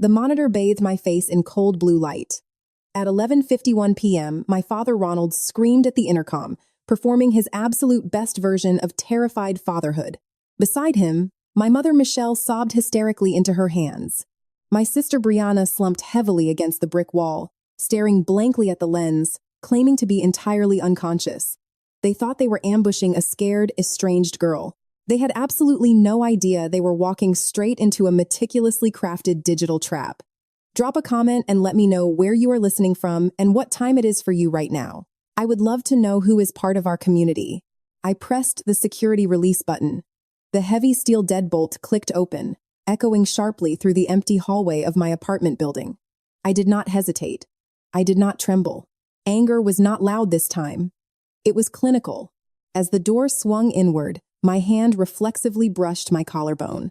The monitor bathed my face in cold blue light. At 11:51 p.m., my father Ronald screamed at the intercom, performing his absolute best version of terrified fatherhood. Beside him, my mother Michelle sobbed hysterically into her hands. My sister Brianna slumped heavily against the brick wall, staring blankly at the lens, claiming to be entirely unconscious. They thought they were ambushing a scared, estranged girl. They had absolutely no idea they were walking straight into a meticulously crafted digital trap. Drop a comment and let me know where you are listening from and what time it is for you right now. I would love to know who is part of our community. I pressed the security release button. The heavy steel deadbolt clicked open, echoing sharply through the empty hallway of my apartment building. I did not hesitate. I did not tremble. Anger was not loud this time. It was clinical. As the door swung inward, my hand reflexively brushed my collarbone.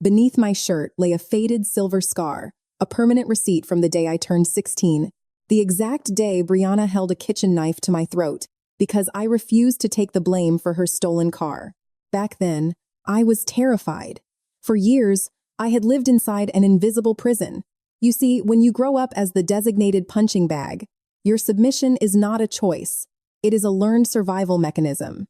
Beneath my shirt lay a faded silver scar, a permanent receipt from the day I turned 16, the exact day Brianna held a kitchen knife to my throat because I refused to take the blame for her stolen car. Back then, I was terrified. For years, I had lived inside an invisible prison. You see, when you grow up as the designated punching bag, your submission is not a choice. It is a learned survival mechanism.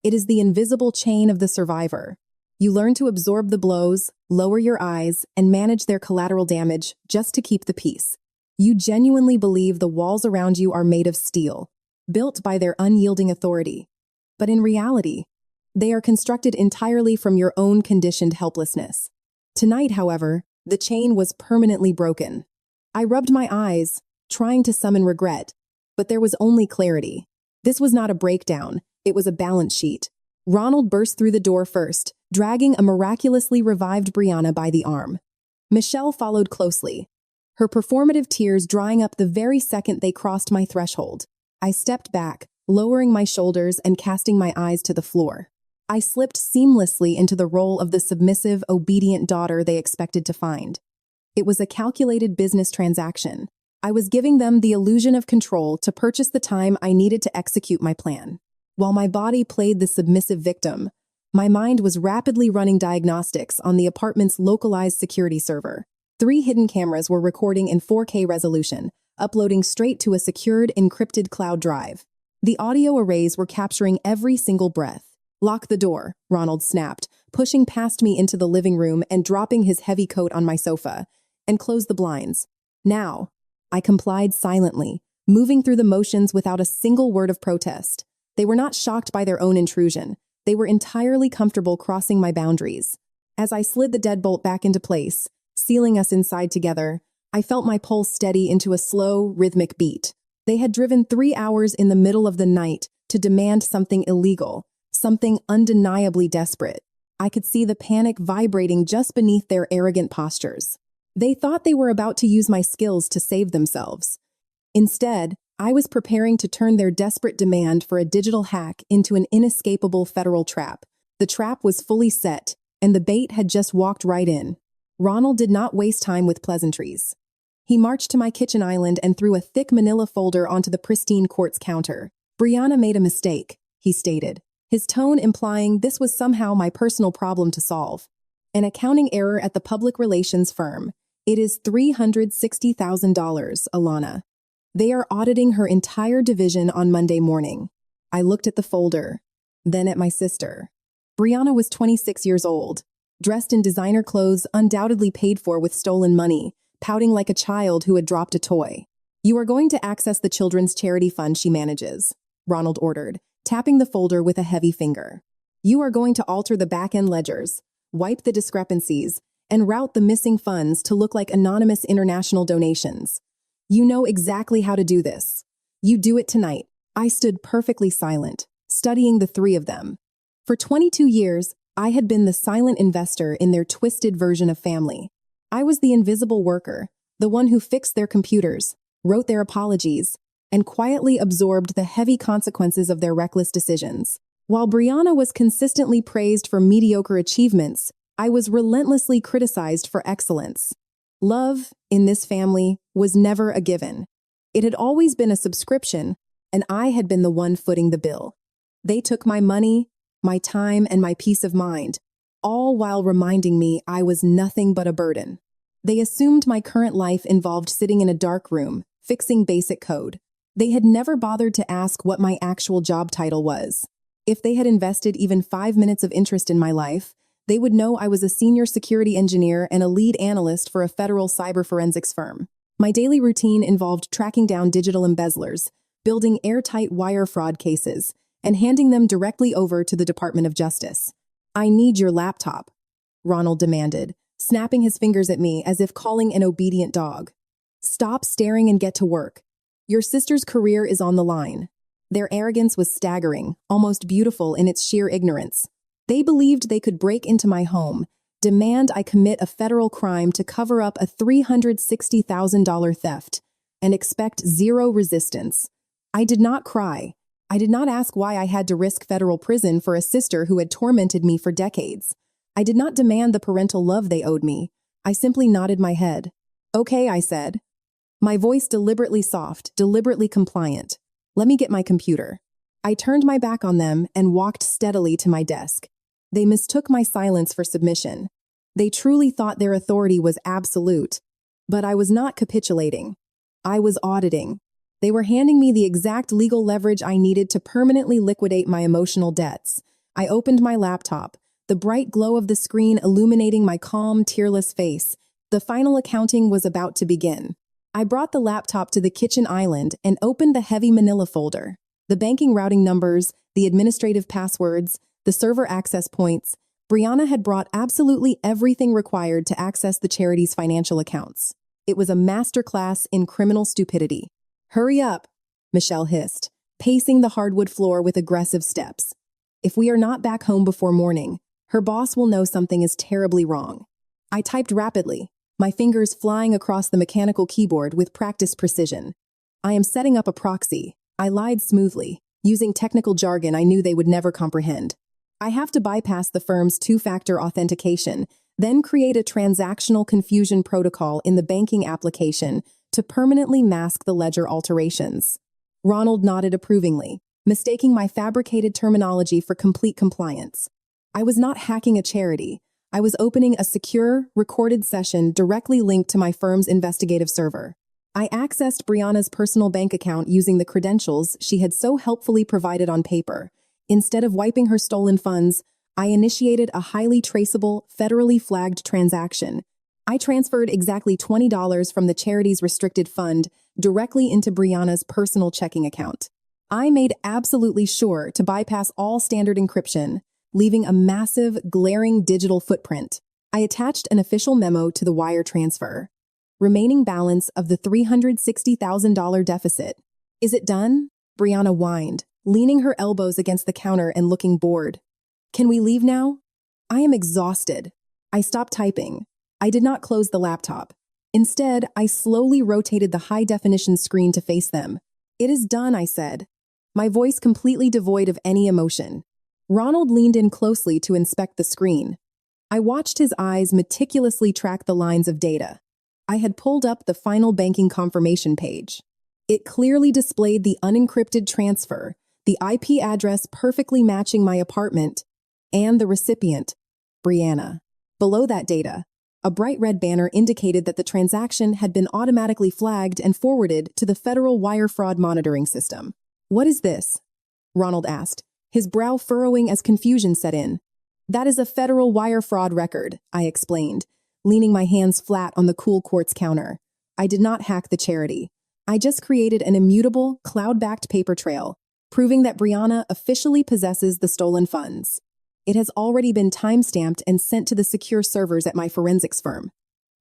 It is the invisible chain of the survivor. You learn to absorb the blows, lower your eyes, and manage their collateral damage just to keep the peace. You genuinely believe the walls around you are made of steel, built by their unyielding authority. But in reality, they are constructed entirely from your own conditioned helplessness. Tonight, however, the chain was permanently broken. I rubbed my eyes, trying to summon regret, but there was only clarity. This was not a breakdown, it was a balance sheet. Ronald burst through the door first, dragging a miraculously revived Brianna by the arm. Michelle followed closely, her performative tears drying up the very second they crossed my threshold. I stepped back, lowering my shoulders and casting my eyes to the floor. I slipped seamlessly into the role of the submissive, obedient daughter they expected to find. It was a calculated business transaction. I was giving them the illusion of control to purchase the time I needed to execute my plan. While my body played the submissive victim, my mind was rapidly running diagnostics on the apartment's localized security server. 3 hidden cameras were recording in 4K resolution, uploading straight to a secured, encrypted cloud drive. The audio arrays were capturing every single breath. "Lock the door," Ronald snapped, pushing past me into the living room and dropping his heavy coat on my sofa, "and close the blinds. Now." I complied silently, moving through the motions without a single word of protest. They were not shocked by their own intrusion. They were entirely comfortable crossing my boundaries. As I slid the deadbolt back into place, sealing us inside together, I felt my pulse steady into a slow, rhythmic beat. They had driven 3 hours in the middle of the night to demand something illegal, something undeniably desperate. I could see the panic vibrating just beneath their arrogant postures. They thought they were about to use my skills to save themselves. Instead, I was preparing to turn their desperate demand for a digital hack into an inescapable federal trap. The trap was fully set, and the bait had just walked right in. Ronald did not waste time with pleasantries. He marched to my kitchen island and threw a thick manila folder onto the pristine quartz counter. "Brianna made a mistake," he stated, his tone implying this was somehow my personal problem to solve. "An accounting error at the public relations firm. It is $360,000, Alana. They are auditing her entire division on Monday morning." I looked at the folder, then at my sister. Brianna was 26 years old, dressed in designer clothes undoubtedly paid for with stolen money, pouting like a child who had dropped a toy. "You are going to access the children's charity fund she manages," Ronald ordered, tapping the folder with a heavy finger. "You are going to alter the back-end ledgers, wipe the discrepancies, and route the missing funds to look like anonymous international donations. You know exactly how to do this. You do it tonight." I stood perfectly silent, studying the 3 of them. For 22 years, I had been the silent investor in their twisted version of family. I was the invisible worker, the one who fixed their computers, wrote their apologies, and quietly absorbed the heavy consequences of their reckless decisions. While Brianna was consistently praised for mediocre achievements, I was relentlessly criticized for excellence. Love, in this family, was never a given. It had always been a subscription, and I had been the one footing the bill. They took my money, my time, and my peace of mind, all while reminding me I was nothing but a burden. They assumed my current life involved sitting in a dark room, fixing basic code. They had never bothered to ask what my actual job title was. If they had invested even 5 minutes of interest in my life, they would know I was a senior security engineer and a lead analyst for a federal cyber forensics firm. My daily routine involved tracking down digital embezzlers, building airtight wire fraud cases, and handing them directly over to the Department of Justice. "I need your laptop," Ronald demanded, snapping his fingers at me as if calling an obedient dog. "Stop staring and get to work. Your sister's career is on the line." Their arrogance was staggering, almost beautiful in its sheer ignorance. They believed they could break into my home, demand I commit a federal crime to cover up a $360,000 theft, and expect zero resistance. I did not cry. I did not ask why I had to risk federal prison for a sister who had tormented me for decades. I did not demand the parental love they owed me. I simply nodded my head. "Okay," I said. My voice deliberately soft, deliberately compliant. "Let me get my computer." I turned my back on them and walked steadily to my desk. They mistook my silence for submission. They truly thought their authority was absolute. But I was not capitulating. I was auditing. They were handing me the exact legal leverage I needed to permanently liquidate my emotional debts. I opened my laptop, the bright glow of the screen illuminating my calm, tearless face. The final accounting was about to begin. I brought the laptop to the kitchen island and opened the heavy manila folder. The banking routing numbers, the administrative passwords, the server access points. Brianna had brought absolutely everything required to access the charity's financial accounts. It was a masterclass in criminal stupidity. "Hurry up," Michelle hissed, pacing the hardwood floor with aggressive steps. "If we are not back home before morning, her boss will know something is terribly wrong." I typed rapidly, my fingers flying across the mechanical keyboard with practiced precision. "I am setting up a proxy," I lied smoothly, using technical jargon I knew they would never comprehend. "I have to bypass the firm's two-factor authentication, then create a transactional confusion protocol in the banking application to permanently mask the ledger alterations." Ronald nodded approvingly, mistaking my fabricated terminology for complete compliance. I was not hacking a charity. I was opening a secure, recorded session directly linked to my firm's investigative server. I accessed Brianna's personal bank account using the credentials she had so helpfully provided on paper. Instead of wiping her stolen funds, I initiated a highly traceable, federally flagged transaction. I transferred exactly $20 from the charity's restricted fund directly into Brianna's personal checking account. I made absolutely sure to bypass all standard encryption, leaving a massive, glaring digital footprint. I attached an official memo to the wire transfer. Remaining balance of the $360,000 deficit. "Is it done?" Brianna whined, leaning her elbows against the counter and looking bored. "Can we leave now?" "I am exhausted." I stopped typing. I did not close the laptop. Instead, I slowly rotated the high-definition screen to face them. "It is done," I said, my voice completely devoid of any emotion. Ronald leaned in closely to inspect the screen. I watched his eyes meticulously track the lines of data. I had pulled up the final banking confirmation page. It clearly displayed the unencrypted transfer, the IP address perfectly matching my apartment, and the recipient, Brianna. Below that data, a bright red banner indicated that the transaction had been automatically flagged and forwarded to the federal wire fraud monitoring system. "What is this?" Ronald asked, his brow furrowing as confusion set in. "That is a federal wire fraud record," I explained, leaning my hands flat on the cool quartz counter. "I did not hack the charity. I just created an immutable, cloud-backed paper trail, proving that Brianna officially possesses the stolen funds. It has already been time-stamped and sent to the secure servers at my forensics firm.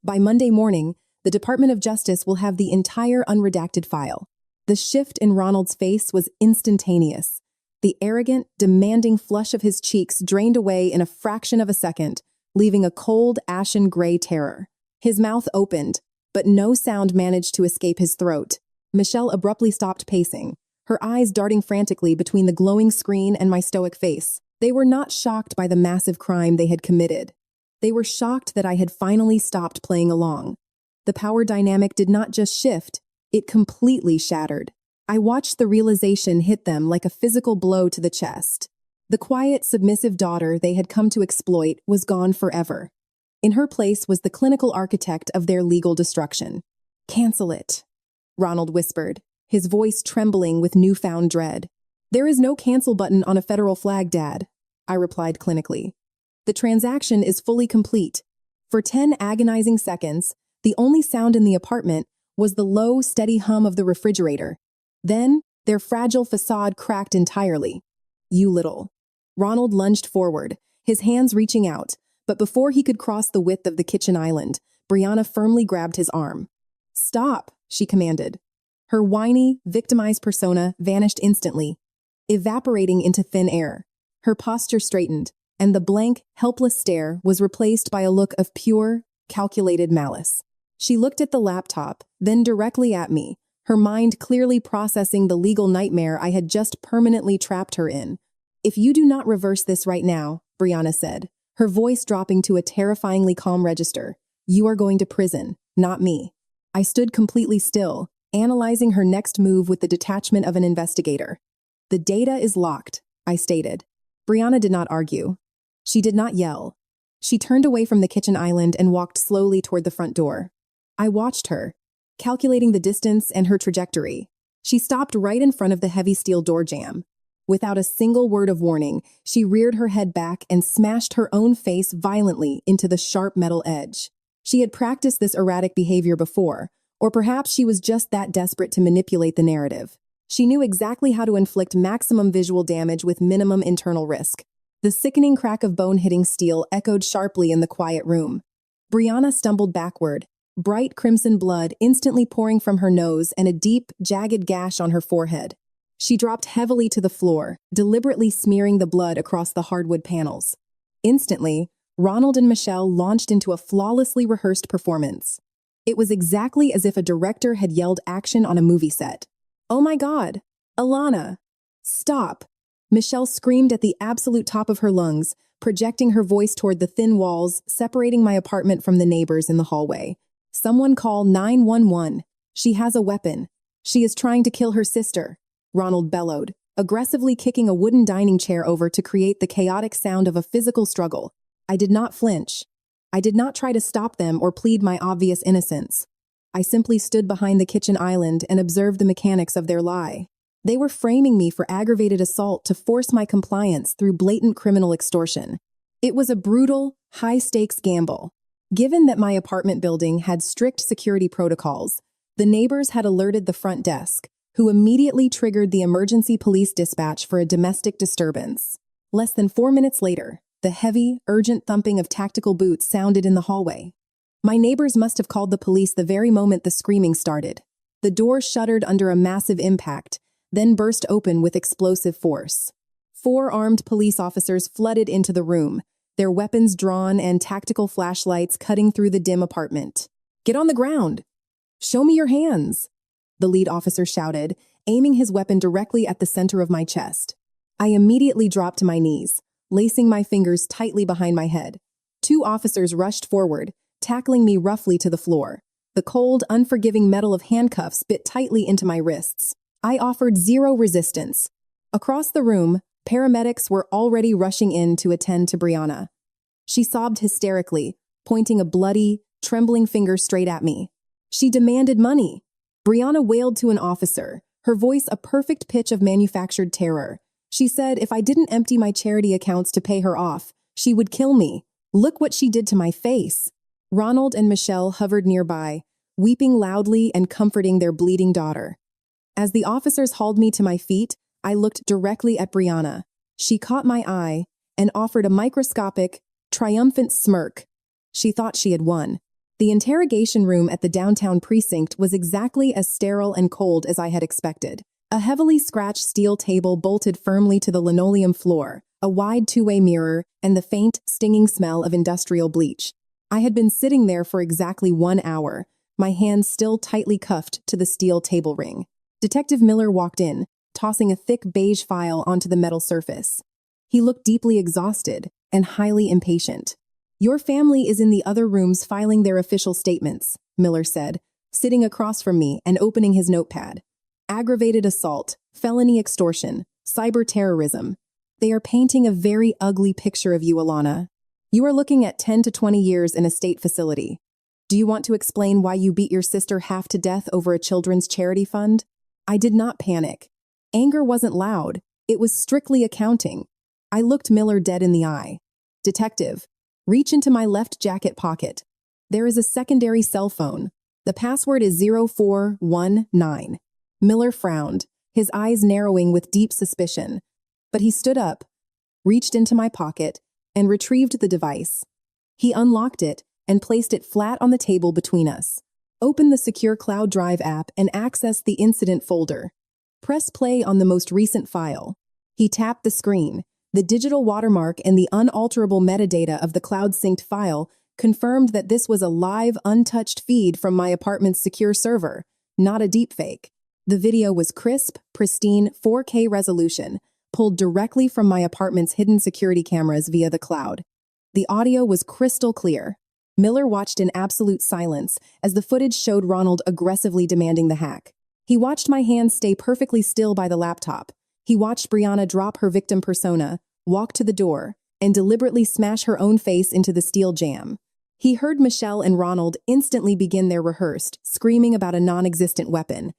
By Monday morning, the Department of Justice will have the entire unredacted file." The shift in Ronald's face was instantaneous. The arrogant, demanding flush of his cheeks drained away in a fraction of a second, leaving a cold, ashen gray terror. His mouth opened, but no sound managed to escape his throat. Michelle abruptly stopped pacing, her eyes darting frantically between the glowing screen and my stoic face. They were not shocked by the massive crime they had committed. They were shocked that I had finally stopped playing along. The power dynamic did not just shift, it completely shattered. I watched the realization hit them like a physical blow to the chest. The quiet, submissive daughter they had come to exploit was gone forever. In her place was the clinical architect of their legal destruction. "Cancel it," Ronald whispered, his voice trembling with newfound dread. "There is no cancel button on a federal flag, Dad," I replied clinically. "The transaction is fully complete." For 10 agonizing seconds, the only sound in the apartment was the low, steady hum of the refrigerator. Then, their fragile facade cracked entirely. "You little." Ronald lunged forward, his hands reaching out, but before he could cross the width of the kitchen island, Brianna firmly grabbed his arm. "Stop," she commanded. Her whiny, victimized persona vanished instantly, evaporating into thin air. Her posture straightened, and the blank, helpless stare was replaced by a look of pure, calculated malice. She looked at the laptop, then directly at me, her mind clearly processing the legal nightmare I had just permanently trapped her in. "If you do not reverse this right now," Brianna said, her voice dropping to a terrifyingly calm register, "you are going to prison, not me." I stood completely still, analyzing her next move with the detachment of an investigator. "The data is locked," I stated. Brianna did not argue. She did not yell. She turned away from the kitchen island and walked slowly toward the front door. I watched her, calculating the distance and her trajectory. She stopped right in front of the heavy steel door jamb. Without a single word of warning, she reared her head back and smashed her own face violently into the sharp metal edge. She had practiced this erratic behavior before, or perhaps she was just that desperate to manipulate the narrative. She knew exactly how to inflict maximum visual damage with minimum internal risk. The sickening crack of bone hitting steel echoed sharply in the quiet room. Brianna stumbled backward, bright crimson blood instantly pouring from her nose and a deep, jagged gash on her forehead. She dropped heavily to the floor, deliberately smearing the blood across the hardwood panels. Instantly, Ronald and Michelle launched into a flawlessly rehearsed performance. It was exactly as if a director had yelled action on a movie set. "Oh my God! Alana! Stop!" Michelle screamed at the absolute top of her lungs, projecting her voice toward the thin walls separating my apartment from the neighbors in the hallway. "Someone call 911. She has a weapon. She is trying to kill her sister," Ronald bellowed, aggressively kicking a wooden dining chair over to create the chaotic sound of a physical struggle. I did not flinch. I did not try to stop them or plead my obvious innocence. I simply stood behind the kitchen island and observed the mechanics of their lie. They were framing me for aggravated assault to force my compliance through blatant criminal extortion. It was a brutal, high-stakes gamble. Given that my apartment building had strict security protocols, the neighbors had alerted the front desk, who immediately triggered the emergency police dispatch for a domestic disturbance. Less than 4 minutes later, the heavy, urgent thumping of tactical boots sounded in the hallway. My neighbors must have called the police the very moment the screaming started. The door shuddered under a massive impact, then burst open with explosive force. 4 armed police officers flooded into the room, their weapons drawn and tactical flashlights cutting through the dim apartment. "Get on the ground! Show me your hands!" the lead officer shouted, aiming his weapon directly at the center of my chest. I immediately dropped to my knees, lacing my fingers tightly behind my head. 2 officers rushed forward, tackling me roughly to the floor. The cold, unforgiving metal of handcuffs bit tightly into my wrists. I offered zero resistance. Across the room, paramedics were already rushing in to attend to Brianna. She sobbed hysterically, pointing a bloody, trembling finger straight at me. She demanded money. Brianna wailed to an officer, her voice a perfect pitch of manufactured terror. She said if I didn't empty my charity accounts to pay her off, she would kill me. Look what she did to my face. Ronald and Michelle hovered nearby, weeping loudly and comforting their bleeding daughter. As the officers hauled me to my feet, I looked directly at Brianna. She caught my eye and offered a microscopic, triumphant smirk. She thought she had won. The interrogation room at the downtown precinct was exactly as sterile and cold as I had expected. A heavily scratched steel table bolted firmly to the linoleum floor, a wide 2-way mirror, and the faint, stinging smell of industrial bleach. I had been sitting there for exactly 1 hour, my hands still tightly cuffed to the steel table ring. Detective Miller walked in, tossing a thick beige file onto the metal surface. He looked deeply exhausted and highly impatient. "Your family is in the other rooms filing their official statements," Miller said, sitting across from me and opening his notepad. "Aggravated assault, felony extortion, cyber terrorism. They are painting a very ugly picture of you, Alana." You are looking at 10 to 20 years in a state facility. Do you want to explain why you beat your sister half to death over a children's charity fund? I did not panic. Anger wasn't loud. It was strictly accounting. I looked Miller dead in the eye. Detective, reach into my left jacket pocket. There is a secondary cell phone. The password is 0419. Miller frowned, his eyes narrowing with deep suspicion. But he stood up, reached into my pocket, and retrieved the device. He unlocked it and placed it flat on the table between us. Open the secure cloud drive app and access the incident folder. Press play on the most recent file. He tapped the screen. The digital watermark and the unalterable metadata of the cloud-synced file confirmed that this was a live, untouched feed from my apartment's secure server, not a deepfake. The video was crisp, pristine, 4K resolution, pulled directly from my apartment's hidden security cameras via the cloud. The audio was crystal clear. Miller watched in absolute silence as the footage showed Ronald aggressively demanding the hack. He watched my hands stay perfectly still by the laptop. He watched Brianna drop her victim persona, walk to the door, and deliberately smash her own face into the steel jamb. He heard Michelle and Ronald instantly begin their rehearsed, screaming about a non-existent weapon.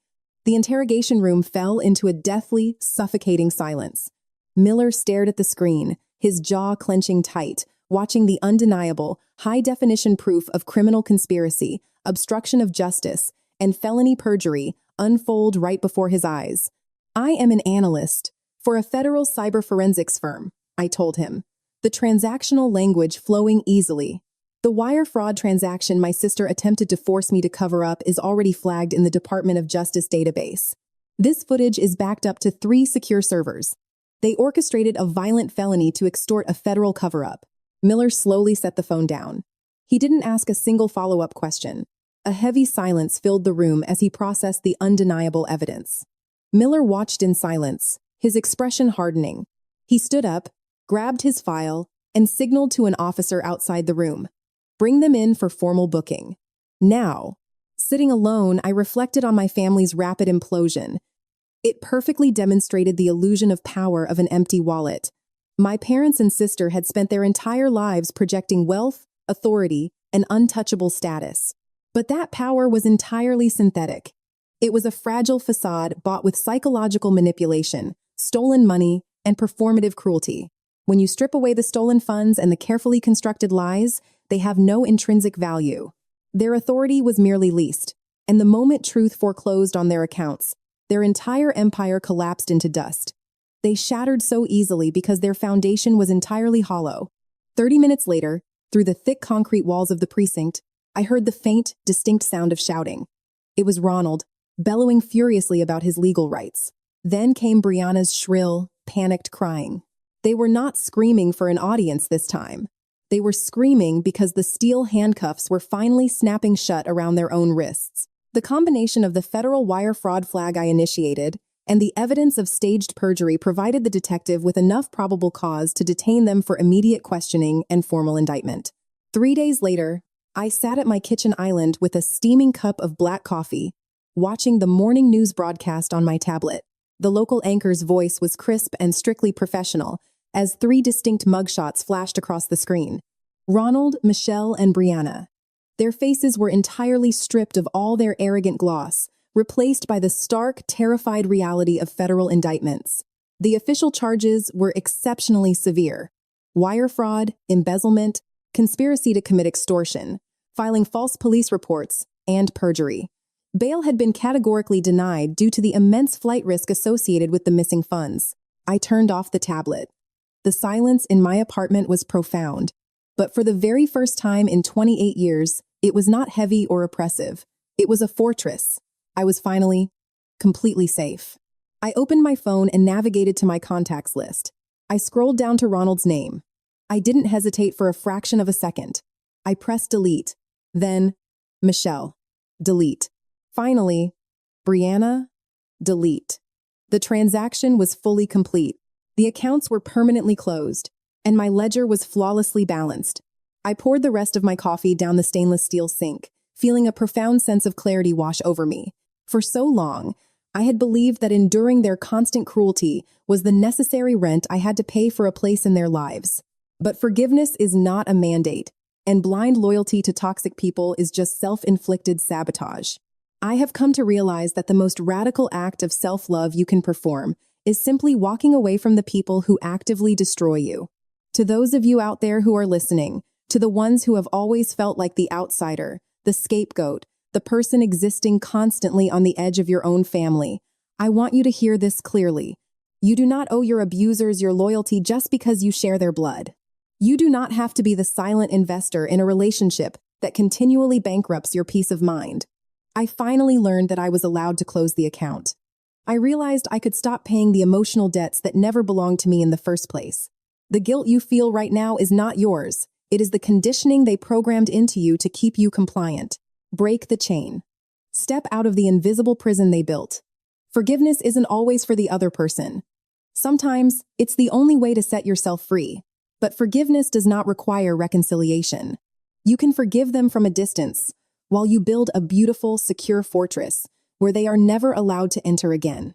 The interrogation room fell into a deathly, suffocating silence. Miller stared at the screen, his jaw clenching tight, watching the undeniable, high-definition proof of criminal conspiracy, obstruction of justice, and felony perjury unfold right before his eyes. I am an analyst for a federal cyber forensics firm, I told him, the transactional language flowing easily. The wire fraud transaction my sister attempted to force me to cover up is already flagged in the Department of Justice database. This footage is backed up to 3 secure servers. They orchestrated a violent felony to extort a federal cover-up. Miller slowly set the phone down. He didn't ask a single follow-up question. A heavy silence filled the room as he processed the undeniable evidence. Miller watched in silence, his expression hardening. He stood up, grabbed his file, and signaled to an officer outside the room. Bring them in for formal booking. Now, sitting alone, I reflected on my family's rapid implosion. It perfectly demonstrated the illusion of power of an empty wallet. My parents and sister had spent their entire lives projecting wealth, authority, and untouchable status. But that power was entirely synthetic. It was a fragile facade bought with psychological manipulation, stolen money, and performative cruelty. When you strip away the stolen funds and the carefully constructed lies, they have no intrinsic value. Their authority was merely leased, and the moment truth foreclosed on their accounts, their entire empire collapsed into dust. They shattered so easily because their foundation was entirely hollow. 30 minutes later, through the thick concrete walls of the precinct, I heard the faint, distinct sound of shouting. It was Ronald, bellowing furiously about his legal rights. Then came Brianna's shrill, panicked crying. They were not screaming for an audience this time. They were screaming because the steel handcuffs were finally snapping shut around their own wrists. The combination of the federal wire fraud flag I initiated and the evidence of staged perjury provided the detective with enough probable cause to detain them for immediate questioning and formal indictment. 3 days later, I sat at my kitchen island with a steaming cup of black coffee, watching the morning news broadcast on my tablet. The local anchor's voice was crisp and strictly professional, as 3 distinct mugshots flashed across the screen. Ronald, Michelle, and Brianna. Their faces were entirely stripped of all their arrogant gloss, replaced by the stark, terrified reality of federal indictments. The official charges were exceptionally severe: wire fraud, embezzlement, conspiracy to commit extortion, filing false police reports, and perjury. Bail had been categorically denied due to the immense flight risk associated with the missing funds. I turned off the tablet. The silence in my apartment was profound, but for the very first time in 28 years, it was not heavy or oppressive. It was a fortress. I was finally completely safe. I opened my phone and navigated to my contacts list. I scrolled down to Ronald's name. I didn't hesitate for a fraction of a second. I pressed delete. Then, Michelle. Delete. Finally, Brianna. Delete. The transaction was fully complete. The accounts were permanently closed, and my ledger was flawlessly balanced. I poured the rest of my coffee down the stainless steel sink, feeling a profound sense of clarity wash over me. For so long, I had believed that enduring their constant cruelty was the necessary rent I had to pay for a place in their lives. But forgiveness is not a mandate, and blind loyalty to toxic people is just self-inflicted sabotage. I have come to realize that the most radical act of self-love you can perform is simply walking away from the people who actively destroy you. To those of you out there who are listening, to the ones who have always felt like the outsider, the scapegoat, the person existing constantly on the edge of your own family, I want you to hear this clearly. You do not owe your abusers your loyalty just because you share their blood. You do not have to be the silent investor in a relationship that continually bankrupts your peace of mind. I finally learned that I was allowed to close the account. I realized I could stop paying the emotional debts that never belonged to me in the first place. The guilt you feel right now is not yours. It is the conditioning they programmed into you to keep you compliant. Break the chain. Step out of the invisible prison they built. Forgiveness isn't always for the other person. Sometimes, it's the only way to set yourself free. But forgiveness does not require reconciliation. You can forgive them from a distance, while you build a beautiful, secure fortress where they are never allowed to enter again.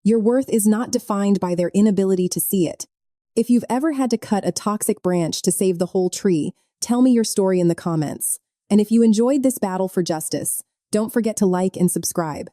Your worth is not defined by their inability to see it. If you've ever had to cut a toxic branch to save the whole tree, tell me your story in the comments. And if you enjoyed this battle for justice, don't forget to like and subscribe.